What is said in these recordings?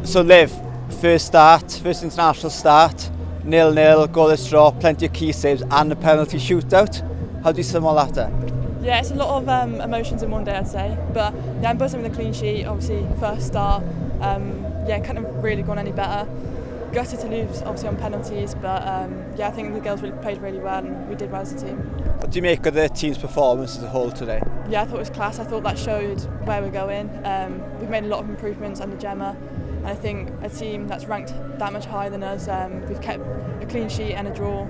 So Liv, first international start, 0-0, goalless draw, plenty of key saves and a penalty shootout. How do you sum all that up? Yeah, it's a lot of emotions in one day, I'd say. But yeah, I'm buzzing with a clean sheet, obviously first start. Couldn't have really gone any better. Gutted to lose obviously on penalties, but I think the girls really played really well and we did well as a team. What do you make of the team's performance as a whole today? Yeah, I thought it was class. I thought that showed where we're going. We've made a lot of improvements under Gemma, and I think a team that's ranked that much higher than us, we've kept a clean sheet and a draw.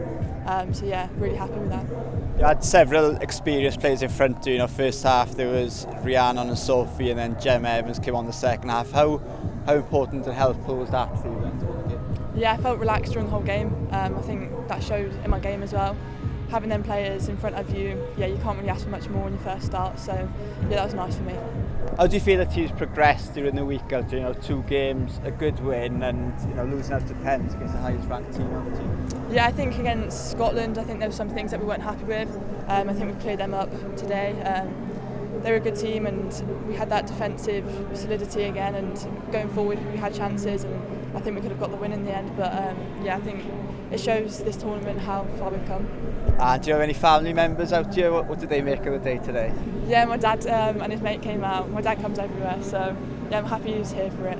Really happy with that. You had several experienced players in front of you. First half there was Rhiannon and Sophie, and then Gemma Evans came on the second half. How important and helpful was that for you then to win the game? Yeah, I felt relaxed during the whole game. I think that showed in my game as well. Having them players in front of you, you can't really ask for much more when you first start. So that was nice for me. How do you feel the team's progressed during the week? After 2 games, a good win, and losing out to Pens against the highest ranked team on the team? Yeah, I think against Scotland, I think there were some things that we weren't happy with. I think we cleared them up today. They were a good team, and we had that defensive solidity again. And going forward, we had chances, and I think we could have got the win in the end. But I think it shows this tournament how far we've come. And do you have any family members out here? What did they make of the day today? Yeah, my dad and his mate came out. My dad comes everywhere, so I'm happy he was here for it.